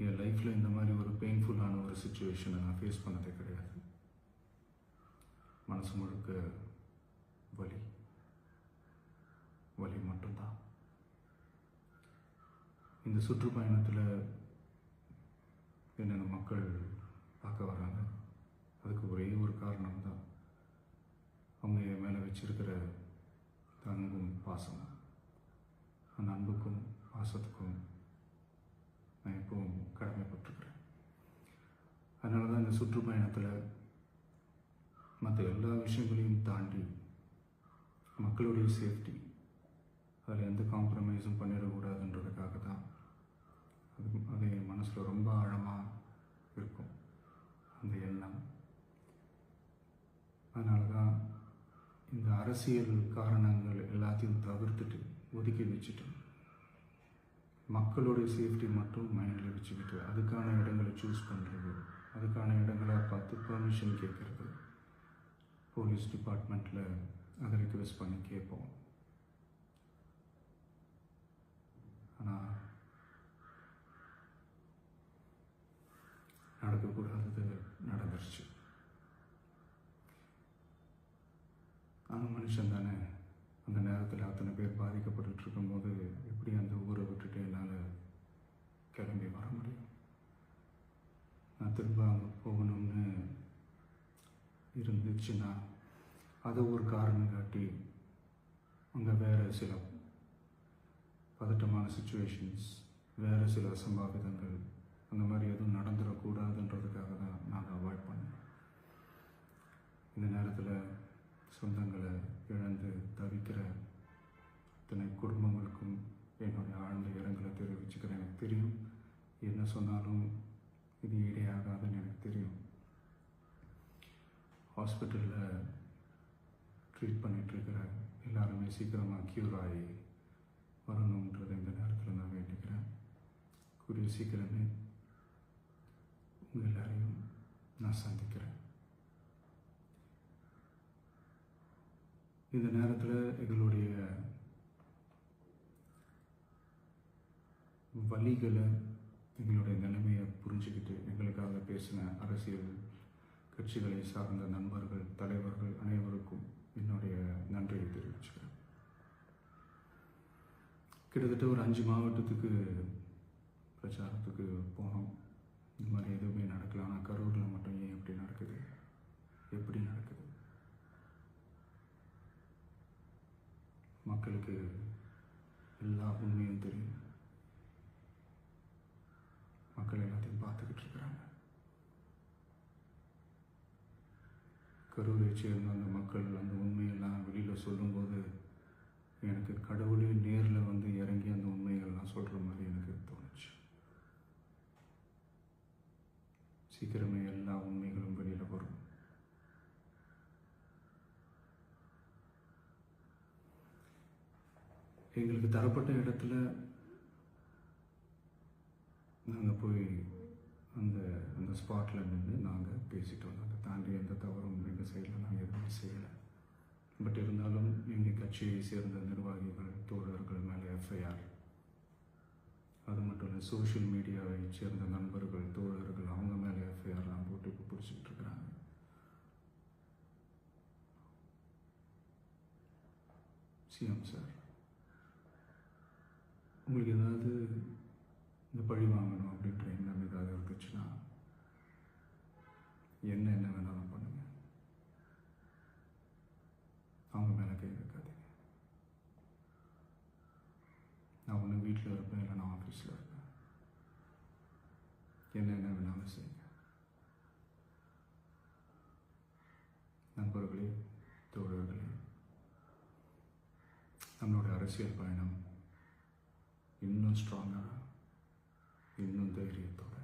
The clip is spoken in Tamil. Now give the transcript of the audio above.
என் லைஃப்பில் இந்த மாதிரி ஒரு பெயின்ஃபுல்லான ஒரு சுச்சுவேஷனை நான் ஃபேஸ் பண்ணதே கிடையாது. மனசு முழுக்க வலி வலி மட்டும்தான். இந்த சுற்றுப்பயணத்தில் என்னென்ன மக்கள் பார்க்க வராங்க, அதுக்கு ஒரே ஒரு காரணம் தான், அவங்க என் மேலே வச்சிருக்கிற அன்பும் பாசமும். அந்த அன்புக்கும் பாசத்துக்கும் நான் எப்பவும் கடமைப்பட்டிருக்கிறேன். அதனால தான் இந்த சுற்றுப்பயணத்தில் மற்ற எல்லா விஷயங்களையும் தாண்டி மக்களுடைய சேஃப்டி, அதில் எந்த காம்ப்ரமைஸும் பண்ணிடக்கூடாதுன்றதுக்காக தான் அது என் மனசில் ரொம்ப ஆழமாக இருக்கும் அந்த எண்ணம். அதனால தான் இந்த அரசியல் காரணங்கள் எல்லாத்தையும் தவிர்த்துட்டு ஒதுக்கி வச்சுட்டு மக்களுடைய சேஃப்டி மட்டும் மைண்டில் வச்சுக்கிட்டு அதுக்கான இடங்களை சூஸ் பண்ணுறது, அதுக்கான இடங்களை பார்த்து பெர்மிஷன் கேட்குறது, போலீஸ் டிபார்ட்மெண்ட்டில் அதை ரிக்வெஸ்ட் பண்ணி கேட்போம். ஆனால் நடக்கக்கூடாதது நடந்துருச்சு. ஆனால் மனுஷன் தானே, அந்த நேரத்தில் அத்தனை பேர் பாதிக்கப்பட்டு இருக்கும்போது எப்படி அந்த ஊரை விட்டுட்டு என்னால் கிளம்பி வர முடியும்? நான் திரும்ப அங்கே போகணும்னு இருந்துச்சுன்னா அதை ஒரு காரணம் காட்டி அங்கே வேறு சில பதட்டமான சுச்சுவேஷன்ஸ், வேறு சில அசம்பாவிதங்கள் அந்த மாதிரி எதுவும் நடந்துடக்கூடாதுன்றதுக்காக தான் நான் அவாய்ட் பண்ணேன். இந்த நேரத்தில் சொந்தங்களை இழந்து தவிக்கிற இத்தனை குடும்பங்களுக்கும் என்னுடைய ஆழ்ந்த இரங்கலை தெரிவிச்சுக்கிறேன். எனக்கு தெரியும், என்ன சொன்னாலும் இது ஈடையாகாதுன்னு எனக்கு தெரியும். ஹாஸ்பிட்டலில் ட்ரீட் பண்ணிகிட்ருக்கிற எல்லாருமே சீக்கிரமாக க்யூர் ஆகி வரணுன்றதை இந்த நேரத்தில் நான் வேண்டிக்கிறேன். கூடிய சீக்கிரமே உங்கள் எல்லாரையும் நான் சந்திக்கிறேன். இந்த நேரத்தில் எங்களுடைய வலிகளை, எங்களுடைய நிலைமையை புரிஞ்சுக்கிட்டு எங்களுக்காக பேசின அரசியல் கட்சிகளை சார்ந்த நண்பர்கள், தலைவர்கள் அனைவருக்கும் என்னுடைய நன்றியை தெரிவிச்சுக்கிறேன். கிட்டத்தட்ட ஒரு 5 மாவட்டத்துக்கு பிரச்சாரத்துக்கு போனோம். இந்த மாதிரி எதுவுமே நடக்கல. ஆனால் கரூரில் மட்டும் ஏன் எப்படி நடக்குது, எப்படி நடக்குது? மக்களுக்கு எல்லா உண்மையும் தெரியும். மக்கள் எல்லாத்தையும் பார்த்துக்கிட்டு இருக்கிறாங்க. கரூரை சேர்ந்த அந்த மக்கள் அந்த உண்மையெல்லாம் வெளியில் சொல்லும்போது எனக்கு கடவுளே நேரில் வந்து இறங்கி அந்த உண்மைகள்லாம் சொல்கிற மாதிரி எனக்கு தோணுச்சு. சீக்கிரமே எல்லா உண்மைகளும் வெளியில் வரும். எங்களுக்கு தரப்பட்ட இடத்துல நாங்கள் போய் அந்த ஸ்பாட்டில் நின்று நாங்கள் பேசிட்டு வந்தோம். அதை தாண்டி எந்த தவறும் எங்கள் சைடில் நாங்கள் எதுவுமே செய்யலை. பட் இருந்தாலும் எங்கள் கட்சியை சேர்ந்த நிர்வாகிகள், தோழர்கள் மேலே எஃப்ஐஆர், அது மட்டும் இல்லை சோஷியல் மீடியாவை சேர்ந்த நண்பர்கள், தோழர்கள் அவங்க மேலே எஃப்ஐஆர்லாம் போட்டு இப்போ பிடிச்சிக்கிட்டு இருக்கிறாங்க. சிஎம் சார், உங்களுக்கு ஏதாவது இந்த பழி வாங்கணும் அப்படின்ற எண்ணம் ஏதாவது இருந்துச்சுன்னா என்ன வேணாலும் பண்ணுங்க. அவங்க மேலே கை வைக்காதீங்க. நான் ஒன்று வீட்டில் இருப்பேன், இல்லை நான் ஆஃபீஸில் இருப்பேன். என்ன வேணாலும் செய்யுங்க. நண்பர்களே, தோழர்களே, நம்மளோட அரசியல் பயணம் இன்னும் ஸ்ட்ராங்காக, இன்னும் தைரியத்தோட